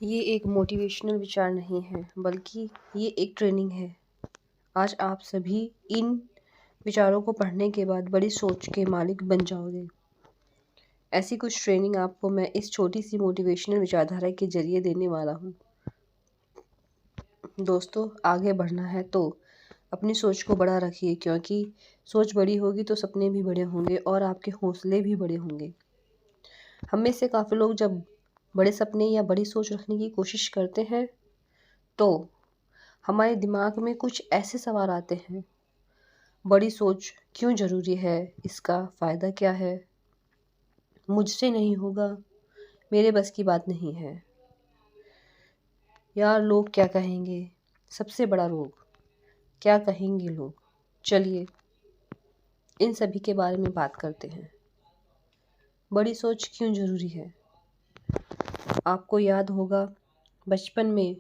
ये एक मोटिवेशनल विचार नहीं है, बल्कि ये एक ट्रेनिंग है। आज आप सभी इन विचारों को पढ़ने के बाद बड़ी सोच के मालिक बन जाओगे। ऐसी कुछ ट्रेनिंग आपको मैं इस छोटी सी मोटिवेशनल विचारधारा के ज़रिए देने वाला हूँ। दोस्तों, आगे बढ़ना है तो अपनी सोच को बड़ा रखिए, क्योंकि सोच बड़ी होगी तो सपने भी बड़े होंगे और आपके हौसले भी बड़े होंगे। हम में से काफ़ी लोग जब बड़े सपने या बड़ी सोच रखने की कोशिश करते हैं तो हमारे दिमाग में कुछ ऐसे सवाल आते हैं। बड़ी सोच क्यों ज़रूरी है? इसका फ़ायदा क्या है? मुझसे नहीं होगा, मेरे बस की बात नहीं है। यार, लोग क्या कहेंगे? सबसे बड़ा रोग, क्या कहेंगे लोग? चलिए इन सभी के बारे में बात करते हैं। बड़ी सोच क्यों ज़रूरी है? आपको याद होगा, बचपन में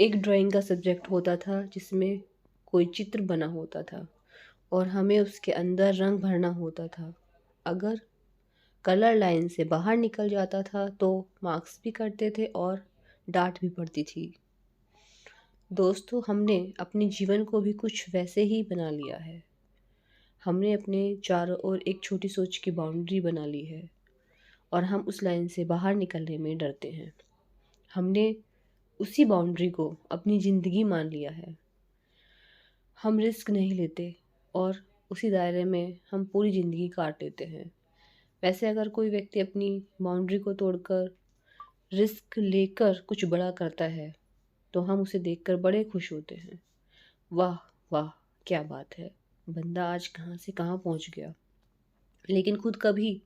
एक ड्राइंग का सब्जेक्ट होता था जिसमें कोई चित्र बना होता था और हमें उसके अंदर रंग भरना होता था। अगर कलर लाइन से बाहर निकल जाता था तो मार्क्स भी कटते थे और डांट भी पड़ती थी। दोस्तों, हमने अपने जीवन को भी कुछ वैसे ही बना लिया है। हमने अपने चारों ओर एक छोटी सोच की बाउंड्री बना ली है और हम उस लाइन से बाहर निकलने में डरते हैं। हमने उसी बाउंड्री को अपनी ज़िंदगी मान लिया है। हम रिस्क नहीं लेते और उसी दायरे में हम पूरी ज़िंदगी काट लेते हैं। वैसे अगर कोई व्यक्ति अपनी बाउंड्री को तोड़कर रिस्क लेकर कुछ बड़ा करता है तो हम उसे देखकर बड़े खुश होते हैं। वाह वाह, क्या बात है, बंदा आज कहाँ से कहाँ पहुँच गया। लेकिन खुद कभी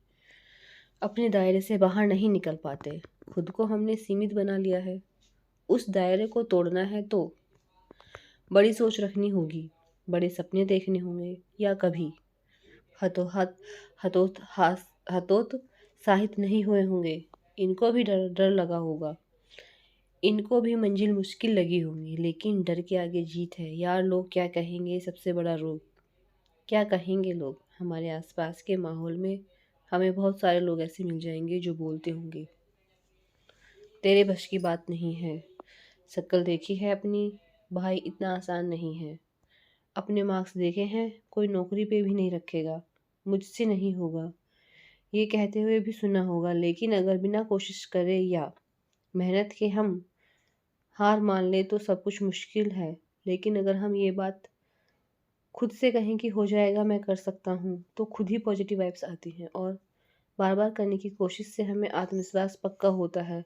अपने दायरे से बाहर नहीं निकल पाते। खुद को हमने सीमित बना लिया है। उस दायरे को तोड़ना है तो बड़ी सोच रखनी होगी, बड़े सपने देखने होंगे, या कभी हतोत्साहित नहीं हुए होंगे। इनको भी डर डर लगा होगा, इनको भी मंजिल मुश्किल लगी होंगी, लेकिन डर के आगे जीत है। यार, लोग क्या कहेंगे सबसे बड़ा रोग। क्या कहेंगे लोग? हमारे आसपास के माहौल में हमें बहुत सारे लोग ऐसे मिल जाएंगे जो बोलते होंगे, तेरे बस की बात नहीं है, शक्ल देखी है अपनी, भाई इतना आसान नहीं है, अपने मार्क्स देखे हैं, कोई नौकरी पे भी नहीं रखेगा, मुझसे नहीं होगा। ये कहते हुए भी सुना होगा। लेकिन अगर बिना कोशिश करे या मेहनत के हम हार मान ले तो सब कुछ मुश्किल है। लेकिन अगर हम ये बात खुद से कहें कि हो जाएगा, मैं कर सकता हूँ, तो खुद ही पॉजिटिव वाइब्स आती हैं और बार बार करने की कोशिश से हमें आत्मविश्वास पक्का होता है।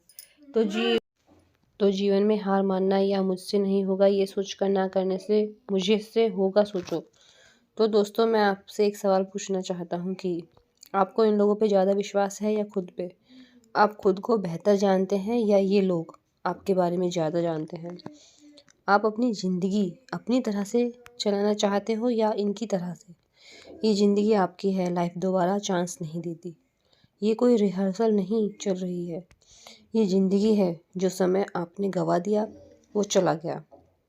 तो जीवन में हार मानना या मुझसे नहीं होगा ये सोचकर ना करने से मुझे से होगा सोचो। तो दोस्तों, मैं आपसे एक सवाल पूछना चाहता हूँ कि आपको इन लोगों पे ज़्यादा विश्वास है या खुद पे? आप खुद को बेहतर जानते हैं या ये लोग आपके बारे में ज़्यादा जानते हैं? आप अपनी ज़िंदगी अपनी तरह से चलाना चाहते हो या इनकी तरह से? ये ज़िंदगी आपकी है, लाइफ दोबारा चांस नहीं देती। ये कोई रिहर्सल नहीं चल रही है, ये ज़िंदगी है। जो समय आपने गंवा दिया वो चला गया।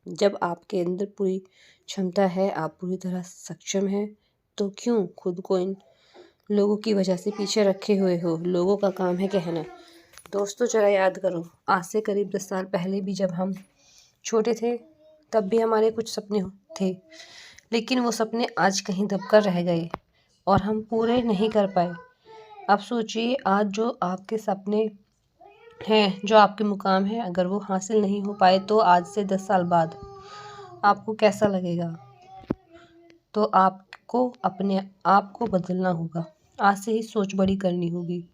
जब आपके अंदर पूरी क्षमता है, आप पूरी तरह सक्षम हैं, तो क्यों खुद को इन लोगों की वजह से पीछे रखे हुए हो? लोगों का काम है कहना। दोस्तों, जरा याद करो, आज से करीब 10 साल पहले भी जब हम छोटे थे तब भी हमारे कुछ सपने थे, लेकिन वो सपने आज कहीं दबकर रह गए और हम पूरे नहीं कर पाए। अब सोचिए, आज जो आपके सपने हैं, जो आपके मुकाम है, अगर वो हासिल नहीं हो पाए तो आज से 10 साल बाद आपको कैसा लगेगा? तो आपको अपने आप को बदलना होगा। आज से ही सोच बड़ी करनी होगी।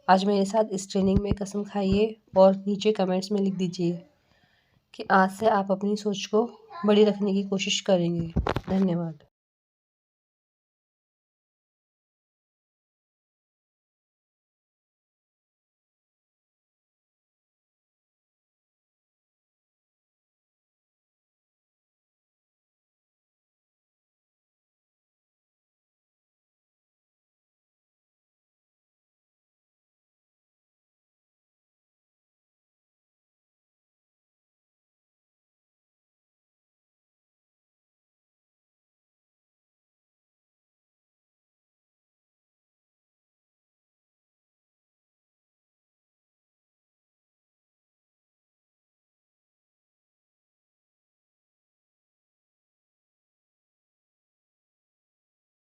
आज मेरे साथ इस ट्रेनिंग में कसम खाइए और नीचे कमेंट्स में लिख दीजिए कि आज से आप अपनी सोच को बड़ी रखने की कोशिश करेंगे। धन्यवाद।